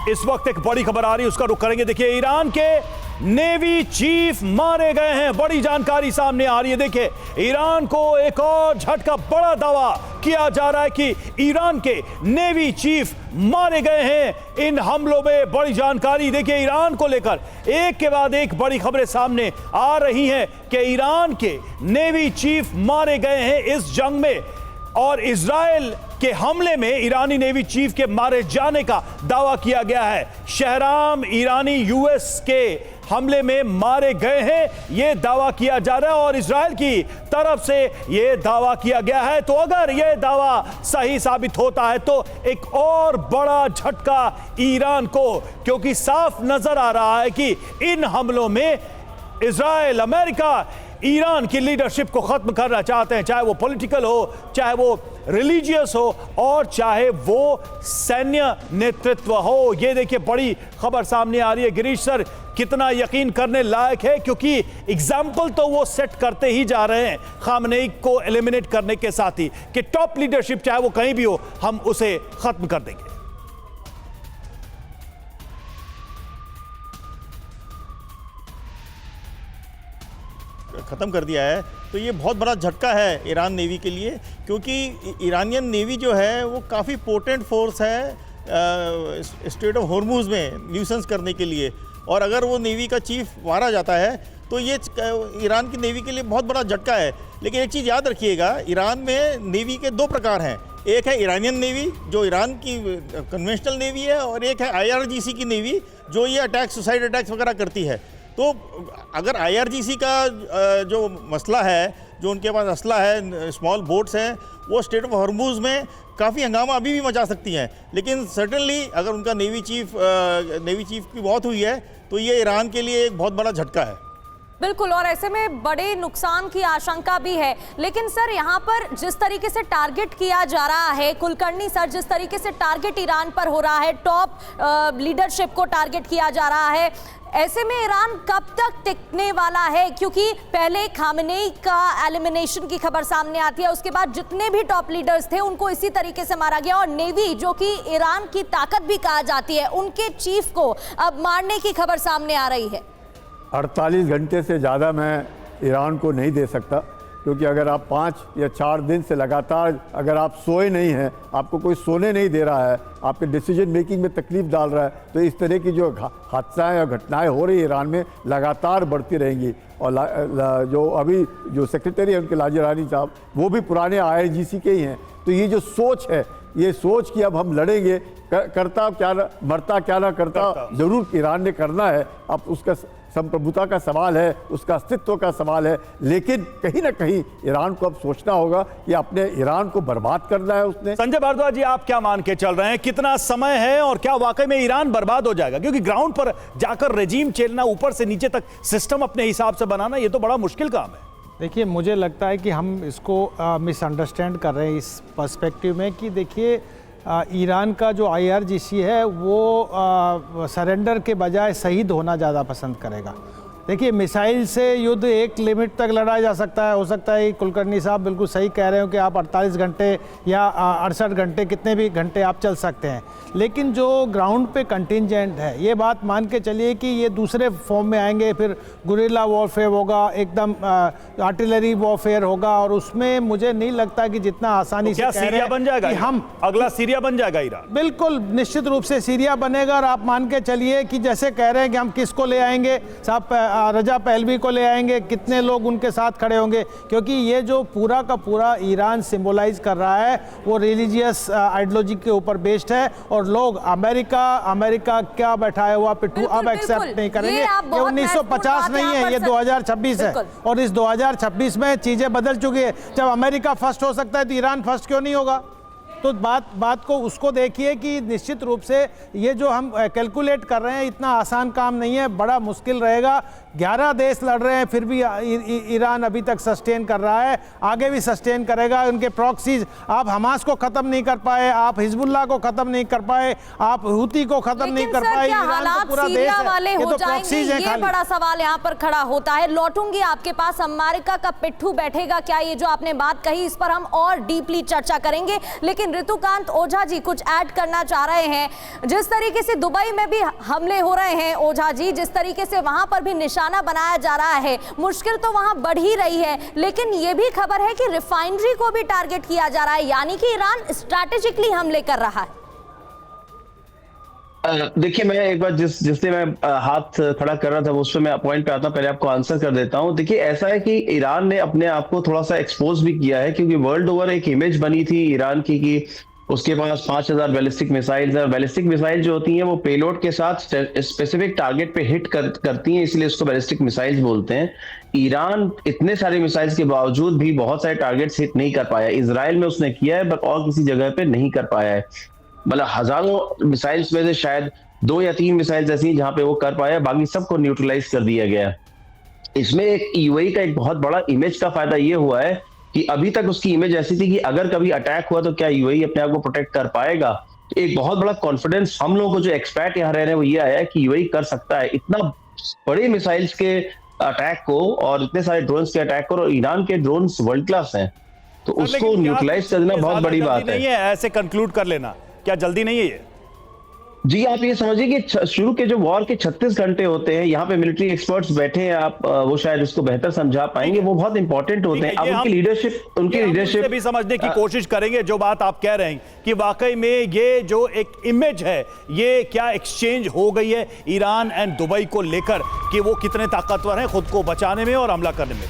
इस वक्त एक बड़ी खबर आ रही है, उसका रुख करेंगे। देखिए, ईरान के नेवी चीफ मारे गए हैं, बड़ी जानकारी सामने आ रही है। देखिए, ईरान को एक और झटका, बड़ा दावा किया जा रहा है कि ईरान के नेवी चीफ मारे गए हैं इन हमलों में। बड़ी जानकारी देखिए, ईरान को लेकर एक के बाद एक बड़ी खबरें सामने आ रही हैं कि ईरान के नेवी चीफ मारे गए हैं इस जंग में, और इजराइल के हमले में ईरानी नेवी चीफ के मारे जाने का दावा किया गया है। शहराम ईरानी यूएस के हमले में मारे गए हैं, यह दावा किया जा रहा है और इजराइल की तरफ से यह दावा किया गया है। तो अगर यह दावा सही साबित होता है तो एक और बड़ा झटका ईरान को, क्योंकि साफ नजर आ रहा है कि इन हमलों में इजराइल, अमेरिका ईरान की लीडरशिप को खत्म करना चाहते हैं, चाहे वो पॉलिटिकल हो, चाहे वो रिलीजियस हो, और चाहे वो सैन्य नेतृत्व हो। ये देखिए, बड़ी खबर सामने आ रही है। गिरीश सर, कितना यकीन करने लायक है, क्योंकि एग्जाम्पल तो वो सेट करते ही जा रहे हैं खामनेई को एलिमिनेट करने के साथ ही, कि टॉप लीडरशिप चाहे वो कहीं भी हो, हम उसे खत्म कर देंगे। ख़त्म कर दिया है, तो ये बहुत बड़ा झटका है ईरान नेवी के लिए, क्योंकि ईरानियन नेवी जो है वो काफ़ी पोटेंट फोर्स है स्ट्रेट ऑफ हॉर्मूज में न्यूसेंस करने के लिए। और अगर वो नेवी का चीफ मारा जाता है तो ये ईरान की नेवी के लिए बहुत बड़ा झटका है। लेकिन एक चीज़ याद रखिएगा, ईरान में नेवी के दो प्रकार हैं। एक है ईरानियन नेवी, जो ईरान की कन्वेंशनल नेवी है, और एक है IRGC की नेवी, जो ये अटैक, सुसाइड अटैक्स वगैरह करती है। तो अगर IRGC का जो मसला है, जो उनके पास असला है, स्मॉल बोट्स हैं, वो स्ट्रेट ऑफ हॉर्मूज में काफ़ी हंगामा अभी भी मचा सकती हैं। लेकिन सर्टेनली अगर उनका नेवी चीफ की मौत हुई है तो ये ईरान के लिए एक बहुत बड़ा झटका है। बिल्कुल, और ऐसे में बड़े नुकसान की आशंका भी है। लेकिन सर, यहाँ पर जिस तरीके से टारगेट किया जा रहा है, कुलकर्णी सर, जिस तरीके से टारगेट ईरान पर हो रहा है, टॉप लीडरशिप को टारगेट किया जा रहा है, ऐसे में ईरान कब तक टिकने वाला है? क्योंकि पहले खामनेई का एलिमिनेशन की खबर सामने आती है, उसके बाद जितने भी टॉप लीडर्स थे उनको इसी तरीके से मारा गया, और नेवी, जो कि ईरान की ताकत भी कहा जाती है, उनके चीफ को अब मारने की खबर सामने आ रही है। 48 घंटे से ज़्यादा मैं ईरान को नहीं दे सकता, क्योंकि अगर आप 5 या 4 दिन से लगातार अगर आप सोए नहीं हैं, आपको कोई सोने नहीं दे रहा है, आपके डिसीजन मेकिंग में तकलीफ डाल रहा है, तो इस तरह की जो हादसाएँ और घटनाएं हो रही ईरान में लगातार बढ़ती रहेंगी। और जो अभी जो सेक्रेटरी है उनके लाजरानी साहब, वो भी पुराने IRGC के ही हैं। तो ये जो सोच है, ये सोच कि अब हम लड़ेंगे, करता क्या मरता क्या ना करता, जरूर ईरान ने करना है। अब उसका संप्रभुता का सवाल है, उसका अस्तित्व का सवाल है, लेकिन कहीं ना कहीं ईरान को अब सोचना होगा कि अपने ईरान को बर्बाद करना है उसने। संजय भारद्वाज जी, आप क्या मान के चल रहे हैं, कितना समय है और क्या वाकई में ईरान बर्बाद हो जाएगा? क्योंकि ग्राउंड पर जाकर रेजीम चेलना, ऊपर से नीचे तक सिस्टम अपने हिसाब से बनाना, ये तो बड़ा मुश्किल काम है। देखिए, मुझे लगता है कि हम इसको मिसअंडरस्टैंड कर रहे हैं इस पर्सपेक्टिव में कि देखिए, ईरान का जो IRGC है वो सरेंडर के बजाय शहीद होना ज़्यादा पसंद करेगा। देखिए, मिसाइल से युद्ध एक लिमिट तक लड़ा जा सकता है। हो सकता है कुलकर्णी साहब बिल्कुल सही कह रहे हो कि आप 48 घंटे या 68 घंटे, कितने भी घंटे आप चल सकते हैं, लेकिन जो ग्राउंड पे कंटिंजेंट है, ये बात मान के चलिए कि ये दूसरे फॉर्म में आएंगे। फिर गुरिल्ला वॉरफेयर होगा, एकदम आर्टिलरी वॉरफेयर होगा, और उसमें मुझे नहीं लगता कि जितना आसानी से सीरिया बन जाएगा, हम अगला सीरिया बन जाएगा ईरान। बिल्कुल निश्चित रूप से सीरिया बनेगा। और आप मान के चलिए कि जैसे कह रहे हैं कि हम किसको ले आएंगे, साहब रजा पहलवी को ले आएंगे, कितने लोग उनके साथ खड़े होंगे, क्योंकि ये जो पूरा का पूरा ईरान सिंबलाइज कर रहा है वो रिलीजियस आइडियोलॉजी के ऊपर बेस्ड है। और लोग अमेरिका क्या बैठाया हुआ पिट्ठू अब एक्सेप्ट नहीं करेंगे। ये 1950 नहीं है, ये 2026 है, और इस 2026 में चीजें बदल चुकी है। जब अमेरिका फर्स्ट हो सकता है तो ईरान फर्स्ट क्यों नहीं होगा? तो बात को उसको देखिए कि निश्चित रूप से ये जो हम कैलकुलेट कर रहे हैं, इतना आसान काम नहीं है, बड़ा मुश्किल रहेगा। 11 देश लड़ रहे हैं, फिर भी ईरान अभी तक सस्टेन कर रहा है, आगे भी सस्टेन करेगा। उनके प्रॉक्सीज, आप हमास को खत्म नहीं कर पाए, आप हिजबुल्लाह को खत्म नहीं कर पाए, आप हुती को खत्म नहीं कर पाए। हालात सीरिया वाले हो जाएंगे, ये बड़ा सवाल यहाँ पर खड़ा होता है। लौटूंगी आपके पास, अमेरिका का पिट्ठू बैठेगा क्या, ये जो आपने बात कही इस पर हम और डीपली चर्चा करेंगे। लेकिन ऋतुकांत ओझा जी कुछ ऐड करना चाह रहे हैं। जिस तरीके से दुबई में भी हमले हो रहे हैं ओझा जी, जिस तरीके से वहां पर भी निशाना बनाया जा रहा है, मुश्किल तो वहां बढ़ ही रही है। लेकिन ये भी खबर है कि रिफाइनरी को भी टारगेट किया जा रहा है, यानी कि ईरान स्ट्रैटेजिकली हमले कर रहा है। देखिए, मैं एक बार जिससे मैं हाथ खड़ा कर रहा था उस पर मैं पॉइंट पे आता हूं, पहले आपको आंसर कर देता हूं। देखिए, ऐसा है कि ईरान ने अपने आप को थोड़ा सा एक्सपोज भी किया है, क्योंकि वर्ल्ड ओवर एक इमेज बनी थी ईरान की कि उसके पास 5000 बैलिस्टिक मिसाइल्स है। बैलिस्टिक मिसाइल जो होती हैं वो पेलोड के साथ स्पेसिफिक टारगेट पे हिट करती हैं, इसलिए उसको बैलिस्टिक मिसाइल्स बोलते हैं। ईरान इतने सारे मिसाइल्स के बावजूद भी बहुत सारे टारगेट्स हिट नहीं कर पाया। इजराइल में उसने किया है, बट और किसी जगह पे नहीं कर पाया है। मतलब हजारों मिसाइल्स में से शायद 2 या 3 मिसाइल्स ऐसी जहां पे वो कर पाया, बाकी सबको न्यूट्रलाइज कर दिया गया। इसमें एक यूएई का एक बहुत बड़ा इमेज का फायदा ये हुआ है कि अभी तक उसकी इमेज ऐसी थी कि अगर कभी अटैक हुआ तो क्या यूएई अपने आप को प्रोटेक्ट कर पाएगा। तो एक बहुत बड़ा कॉन्फिडेंस हम लोगों को जो एक्सपर्ट यहाँ रह रहे हैं वो ये आया है कि यूएई कर सकता है इतना बड़े मिसाइल्स के अटैक को और इतने सारे ड्रोन्स के अटैक को। और ईरान के ड्रोन्स वर्ल्ड क्लास हैं, तो उसको न्यूट्रलाइज कर देना बहुत बड़ी बात है। ऐसे कंक्लूड कर लेना क्या जल्दी नहीं है ये? जी, आप ये समझिए कि शुरू के जो वॉर के 36 घंटे होते हैं, यहाँ पे मिलिट्री एक्सपर्ट्स बैठे हैं, आप वो शायद इसको बेहतर समझा पाएंगे, वो बहुत इंपॉर्टेंट होते हैं। अब उनकी लीडरशिप भी समझने की कोशिश करेंगे। जो बात आप कह रहे हैं कि वाकई में ये जो एक इमेज है, ये क्या एक्सचेंज हो गई है ईरान एंड दुबई को लेकर कि वो कितने ताकतवर हैं खुद को बचाने में और हमला करने में।